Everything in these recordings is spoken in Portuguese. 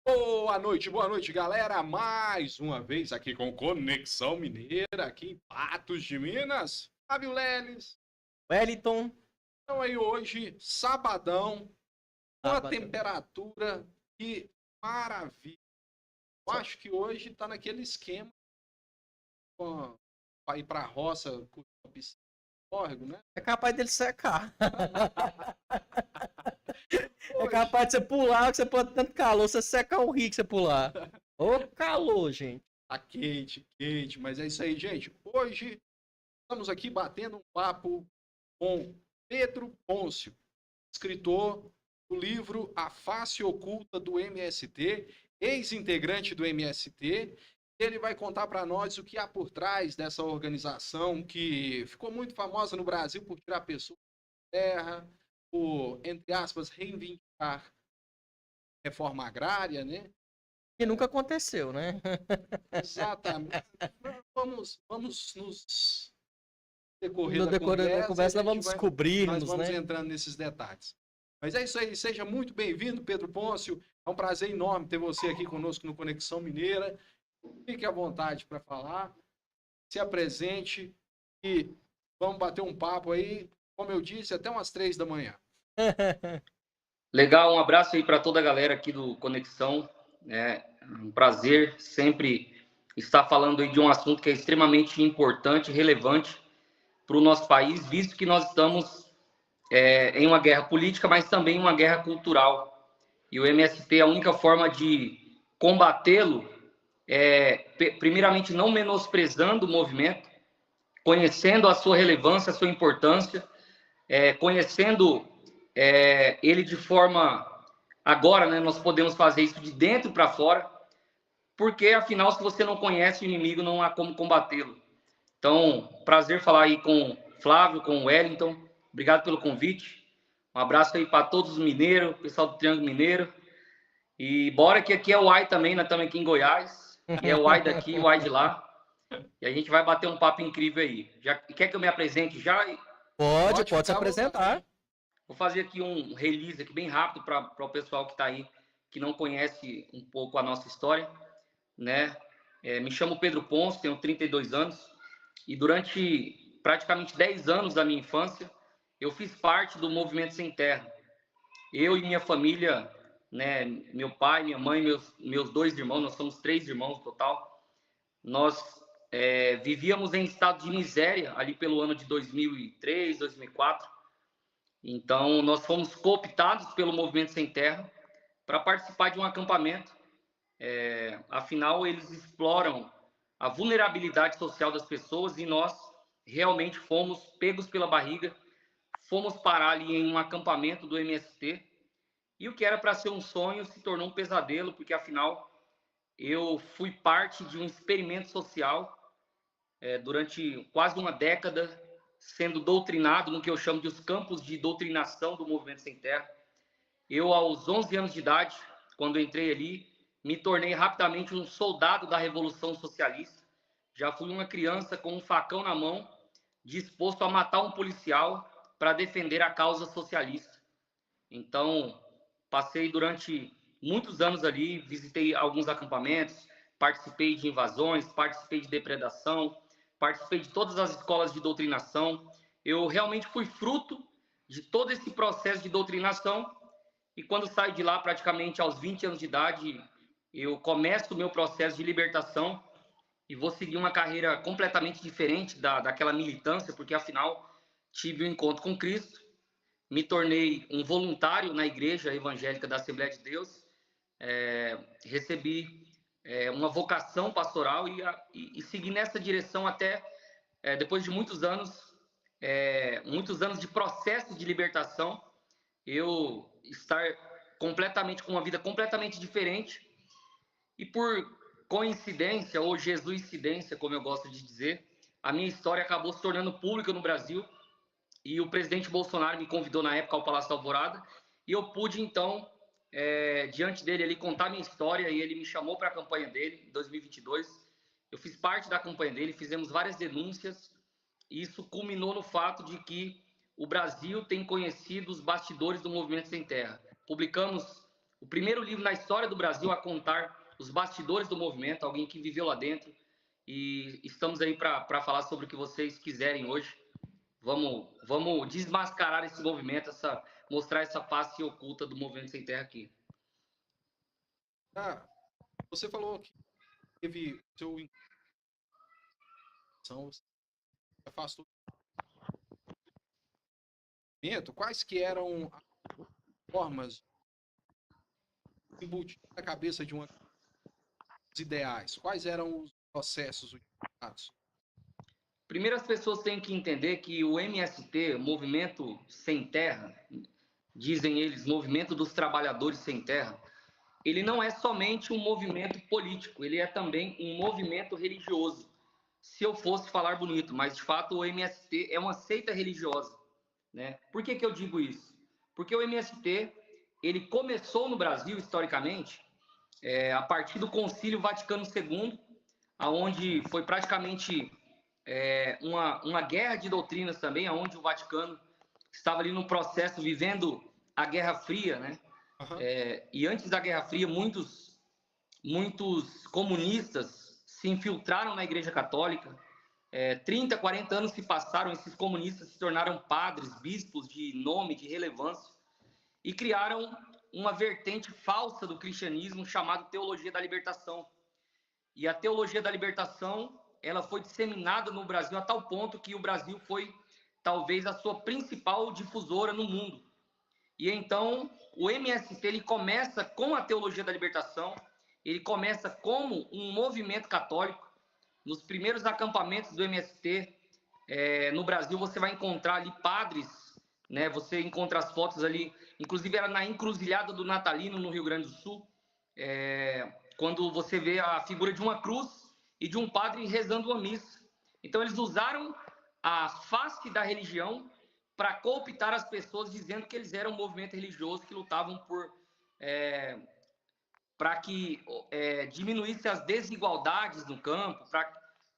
Boa noite, galera. Mais uma vez aqui com Conexão Mineira, aqui em Patos de Minas. Fábio Leles. Wellington. Então aí hoje, sabadão, com a Sábado. temperatura que maravilha. Eu acho que hoje tá naquele esquema para ir pra roça com o córrego, né? É capaz dele secar. É Hoje, capaz de você pular, que você pode tanto calor, você secar o rio que você pular. Ô calor, gente. tá quente, quente, mas é isso aí, gente. Hoje estamos aqui batendo um papo com Pedro Pôncio, escritor do livro A Face Oculta do MST, ex-integrante do MST. Ele vai contar para nós o que há por trás dessa organização que ficou muito famosa no Brasil por tirar pessoas da terra, por, entre aspas, reivindicar reforma agrária, né? Que nunca aconteceu, né? Exatamente. Vamos nos decorrer No da decorrer da conversa, conversa, nós vamos nós descobrirmos, vamos né? entrando nesses detalhes. Mas é isso aí, seja muito bem-vindo, Pedro Pôncio. É um prazer enorme ter você aqui conosco no Conexão Mineira. Fique à vontade para falar, se apresente e vamos bater um papo aí, como eu disse, até umas 3 da manhã. Legal, um abraço aí para toda a galera aqui do Conexão. É um prazer sempre estar falando aí de um assunto que é extremamente importante e relevante para o nosso país, visto que nós estamos em uma guerra política, mas também uma guerra cultural. E o MST, a única forma de combatê-lo é, primeiramente, não menosprezando o movimento, conhecendo a sua relevância, a sua importância, conhecendo ele de forma... Agora, né, nós podemos fazer isso de dentro para fora, porque, afinal, se você não conhece o inimigo, não há como combatê-lo. Então, prazer falar aí com o Flávio, com o Wellington. Obrigado pelo convite. Um abraço aí para todos os mineiros, pessoal do Triângulo Mineiro. E bora que aqui é o AI também, nós estamos aqui em Goiás. E é o AI daqui, o AI de lá. E a gente vai bater um papo incrível aí. Já, quer que eu me apresente já? Pode se ficar à apresentar. vontade. Vou fazer aqui um release aqui bem rápido para o pessoal que está aí, que não conhece um pouco a nossa história, né? Me chamo Pedro Pôncio, tenho 32 anos e durante praticamente 10 anos da minha infância eu fiz parte do Movimento Sem Terra. Eu e minha família, né? Meu pai, minha mãe, meus dois irmãos, nós somos 3 irmãos no total. Nós vivíamos em estado de miséria ali pelo ano de 2003, 2004. Então, nós fomos cooptados pelo Movimento Sem Terra para participar de um acampamento. Afinal, eles exploram a vulnerabilidade social das pessoas e nós realmente fomos pegos pela barriga, fomos parar ali em um acampamento do MST e o que era para ser um sonho se tornou um pesadelo, porque afinal eu fui parte de um experimento social durante quase uma década, sendo doutrinado no que eu chamo de os campos de doutrinação do Movimento Sem Terra. Eu, aos 11 anos de idade, quando entrei ali, me tornei rapidamente um soldado da Revolução Socialista. Já fui uma criança com um facão na mão, disposto a matar um policial para defender a causa socialista. Então, passei durante muitos anos ali, visitei alguns acampamentos, participei de invasões, participei de depredação, participei de todas as escolas de doutrinação. Eu realmente fui fruto de todo esse processo de doutrinação e quando saio de lá, praticamente aos 20 anos de idade, eu começo o meu processo de libertação e vou seguir uma carreira completamente diferente daquela militância, porque afinal tive um encontro com Cristo, me tornei um voluntário na Igreja Evangélica da Assembleia de Deus, recebi uma vocação pastoral e segui nessa direção até depois de muitos anos de processo de libertação, eu estar completamente com uma vida completamente diferente e por coincidência ou jesuicidência, como eu gosto de dizer, a minha história acabou se tornando pública no Brasil e o presidente Bolsonaro me convidou na época ao Palácio da Alvorada e eu pude então diante dele ali contar minha história e ele me chamou para a campanha dele em 2022. Eu fiz parte da campanha dele, fizemos várias denúncias e isso culminou no fato de que o Brasil tem conhecido os bastidores do Movimento Sem Terra. Publicamos o primeiro livro na história do Brasil a contar os bastidores do movimento, alguém que viveu lá dentro. E estamos aí para falar sobre o que vocês quiserem hoje. Vamos desmascarar esse movimento, mostrar essa face oculta do Movimento Sem Terra aqui. Você falou que teve seu você afastou. Quais que eram as formas embutir na cabeça de os ideais? Quais eram os processos utilizados? Primeiro, as pessoas têm que entender que o MST, Movimento Sem Terra, dizem eles, Movimento dos Trabalhadores Sem Terra, ele não é somente um movimento político, ele é também um movimento religioso. Se eu fosse falar bonito, mas de fato o MST é uma seita religiosa, né? Por que eu digo isso? Porque o MST, ele começou no Brasil, historicamente, a partir do Concílio Vaticano II, onde foi praticamente uma guerra de doutrinas também, onde o Vaticano estava ali no processo, vivendo a Guerra Fria, né? Uhum. E antes da Guerra Fria, muitos comunistas se infiltraram na Igreja Católica. 30, 40 anos se passaram, esses comunistas se tornaram padres, bispos de nome, de relevância, e criaram uma vertente falsa do cristianismo chamada Teologia da Libertação. E a Teologia da Libertação, ela foi disseminada no Brasil a tal ponto que o Brasil foi talvez a sua principal difusora no mundo. E então o MST, ele começa com a Teologia da Libertação, ele começa como um movimento católico. Nos primeiros acampamentos do MST no Brasil, você vai encontrar ali padres, né? Você encontra as fotos ali, inclusive era na Encruzilhada do Natalino, no Rio Grande do Sul, quando você vê a figura de uma cruz e de um padre rezando uma missa. Então eles usaram a face da religião para cooptar as pessoas, dizendo que eles eram um movimento religioso que lutavam para que diminuísse as desigualdades no campo,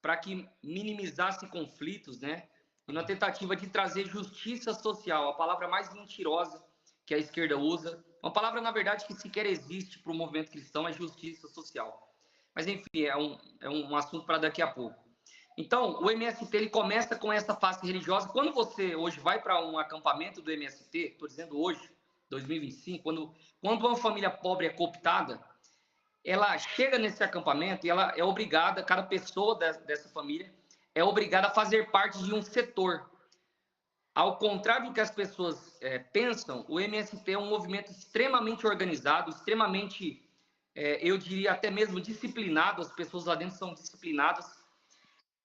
para que minimizasse conflitos, né? E na tentativa de trazer justiça social, a palavra mais mentirosa que a esquerda usa, uma palavra, na verdade, que sequer existe para o movimento cristão, é justiça social. Mas, enfim, é um assunto para daqui a pouco. Então, o MST, ele começa com essa face religiosa. Quando você hoje vai para um acampamento do MST, estou dizendo hoje, 2025, quando uma família pobre é cooptada, ela chega nesse acampamento e ela é obrigada, cada pessoa dessa família é obrigada a fazer parte de um setor. Ao contrário do que as pessoas pensam, o MST é um movimento extremamente organizado, extremamente, eu diria até mesmo disciplinado. As pessoas lá dentro são disciplinadas.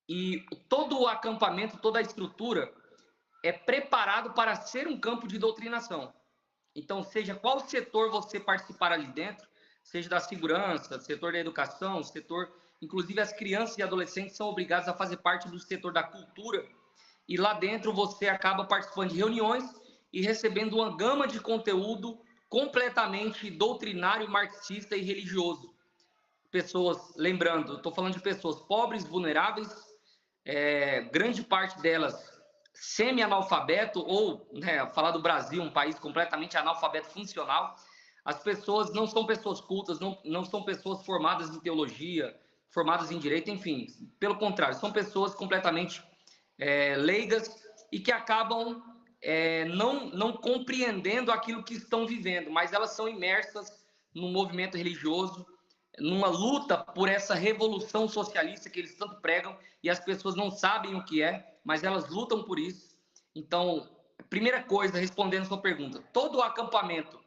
E todo o acampamento, toda a estrutura é preparado para ser um campo de doutrinação. Então, seja qual setor você participar ali dentro, seja da segurança, setor da educação, setor... Inclusive, as crianças e adolescentes são obrigadas a fazer parte do setor da cultura. E lá dentro você acaba participando de reuniões e recebendo uma gama de conteúdo completamente doutrinário, marxista e religioso. Pessoas, lembrando, estou falando de pessoas pobres, vulneráveis, grande parte delas semi-analfabeto, ou, né, falar do Brasil, um país completamente analfabeto funcional. As pessoas não são pessoas cultas, não são pessoas formadas em teologia, formadas em direito, enfim, pelo contrário, são pessoas completamente leigas e que acabam não compreendendo aquilo que estão vivendo, mas elas são imersas num movimento religioso, numa luta por essa revolução socialista que eles tanto pregam, e as pessoas não sabem o que é, mas elas lutam por isso. Então, primeira coisa, respondendo a sua pergunta, todo o acampamento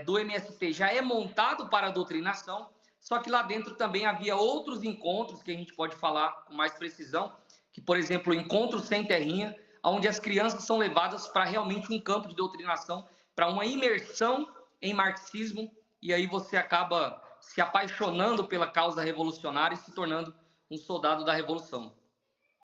do MST já é montado para a doutrinação, só que lá dentro também havia outros encontros que a gente pode falar com mais precisão, que, por exemplo, o Encontro Sem Terrinha, onde as crianças são levadas para realmente um campo de doutrinação, para uma imersão em marxismo, e aí você acaba se apaixonando pela causa revolucionária e se tornando um soldado da revolução.